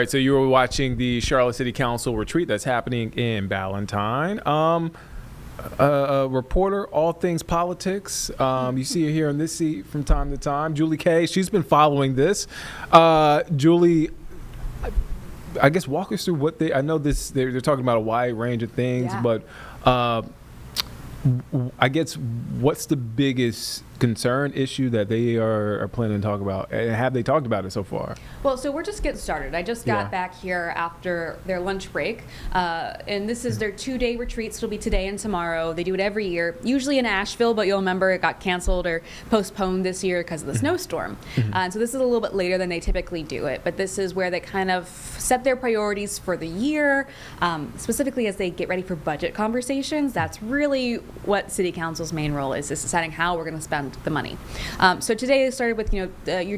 All right, so you were watching the Charlotte City Council retreat that's happening in Ballantyne. A reporter, all things politics. You see her here in this seat from time to time. Julie Kay, she's been following this. Julie, I guess walk us through what I know they're talking about a wide range of things, but I guess what's the biggest concern issue that they are planning to talk about? And have they talked about it so far? Well, so we're just getting started. I just got back here after their lunch break, and this is their 2-day retreat. So it'll be today and tomorrow. They do it every year, usually in Asheville, but you'll remember it got canceled or postponed this year because of the snowstorm. So this is a little bit later than they typically do it, but this is where they kind of set their priorities for the year, specifically as they get ready for budget conversations. That's really what City Council's main role is deciding how we're going to spend the money. So today they started with your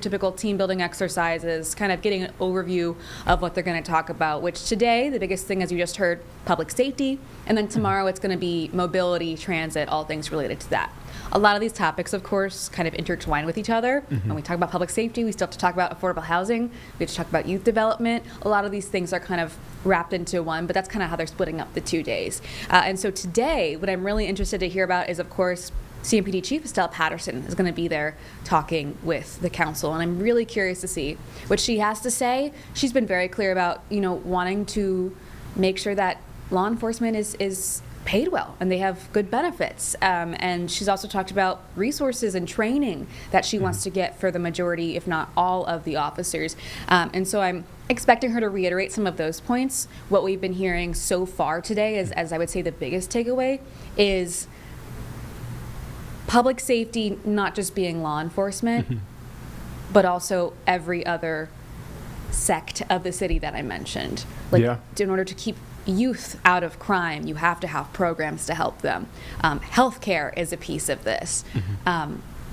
typical team building exercises, kind of getting an overview of what they're going to talk about, which today the biggest thing, as you just heard, public safety, and then tomorrow it's going to be mobility, transit, all things related to that. A lot of these topics, of course, kind of intertwine with each other. When we talk about public safety, we still have to talk about affordable housing. We have to talk about youth development. A lot of these things are kind of wrapped into one, but that's kind of how they're splitting up the 2 days. And so today, what I'm really interested to hear about is, of course, CMPD Chief Estella Patterson is going to be there talking with the council, and I'm really curious to see what she has to say. She's been very clear about, wanting to make sure that law enforcement is paid well and they have good benefits. And she's also talked about resources and training that she wants to get for the majority, if not all, of the officers. And so I'm expecting her to reiterate some of those points. What we've been hearing so far today is, as I would say, the biggest takeaway is public safety not just being law enforcement, but also every other sect of the city that I mentioned. In order to keep youth out of crime, you have to have programs to help them. Healthcare is a piece of this.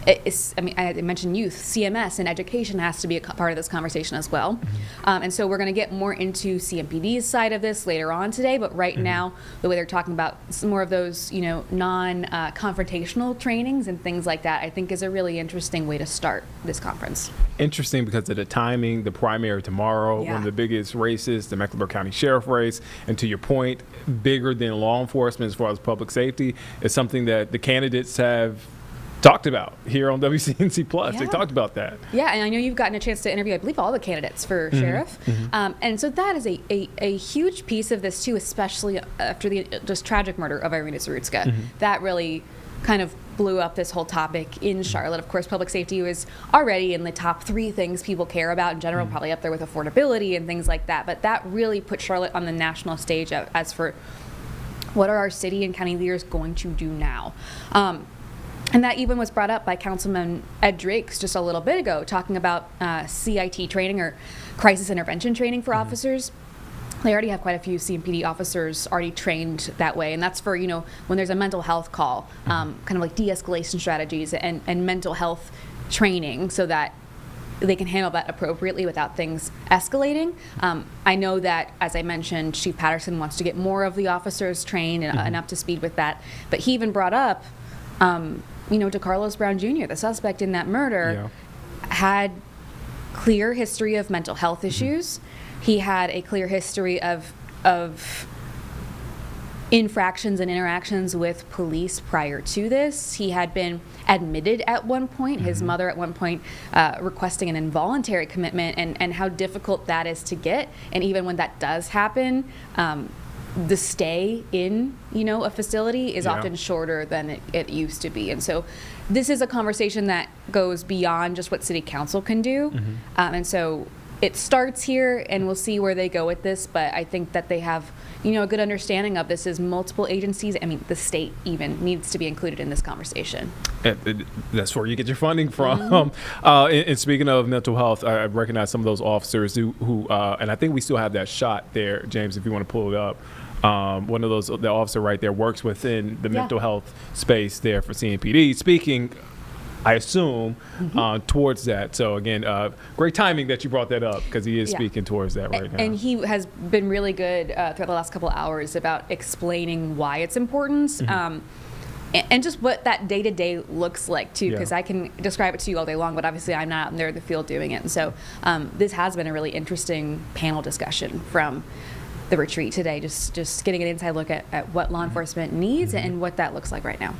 I mentioned youth, CMS, and education has to be a part of this conversation as well. And so we're going to get more into CMPD's side of this later on today, but right now, the way they're talking about some more of those, non-confrontational trainings and things like that, I think is a really interesting way to start this conference. Interesting because of the timing, the primary tomorrow, one of the biggest races, the Mecklenburg County Sheriff race, and to your point, bigger than law enforcement as far as public safety, is something that the candidates have talked about here on WCNC Plus. They talked about that. Yeah, and I know you've gotten a chance to interview, I believe, all the candidates for sheriff. And so that is a huge piece of this, too, especially after the just tragic murder of Irina Zarutska. That really kind of blew up this whole topic in Charlotte. Of course, public safety was already in the top 3 things people care about in general, probably up there with affordability and things like that. But that really put Charlotte on the national stage as for what are our city and county leaders going to do now. And that even was brought up by Councilman Ed Drakes just a little bit ago, talking about CIT training or crisis intervention training for officers. They already have quite a few CMPD officers already trained that way, and that's for, when there's a mental health call, kind of like de-escalation strategies and mental health training so that they can handle that appropriately without things escalating. I know that, as I mentioned, Chief Patterson wants to get more of the officers trained and up to speed with that, but he even brought up DeCarlos Brown Jr., the suspect in that murder, had clear history of mental health issues. He had a clear history of infractions and interactions with police prior to this. He had been admitted at one point, his mother at one point requesting an involuntary commitment, and how difficult that is to get. And even when that does happen, the stay in, a facility is often shorter than it used to be. And so this is a conversation that goes beyond just what City Council can do. And so it starts here, and we'll see where they go with this. But I think that they have, a good understanding of this as multiple agencies. I mean, the state even needs to be included in this conversation. That's where you get your funding from. And speaking of mental health, I recognize some of those officers who and I think we still have that shot there, James, if you want to pull it up. One of those, the officer right there works within the mental health space there for CMPD. Speaking, I assume, towards that. So again, great timing that you brought that up because he is speaking towards that right now. And he has been really good throughout the last couple of hours about explaining why it's important. and just what that day-to-day looks like too, because Yeah. I can describe it to you all day long, but obviously I'm not out there in the field doing it. And so this has been a really interesting panel discussion from the retreat today, just getting an inside look at what law enforcement needs and what that looks like right now.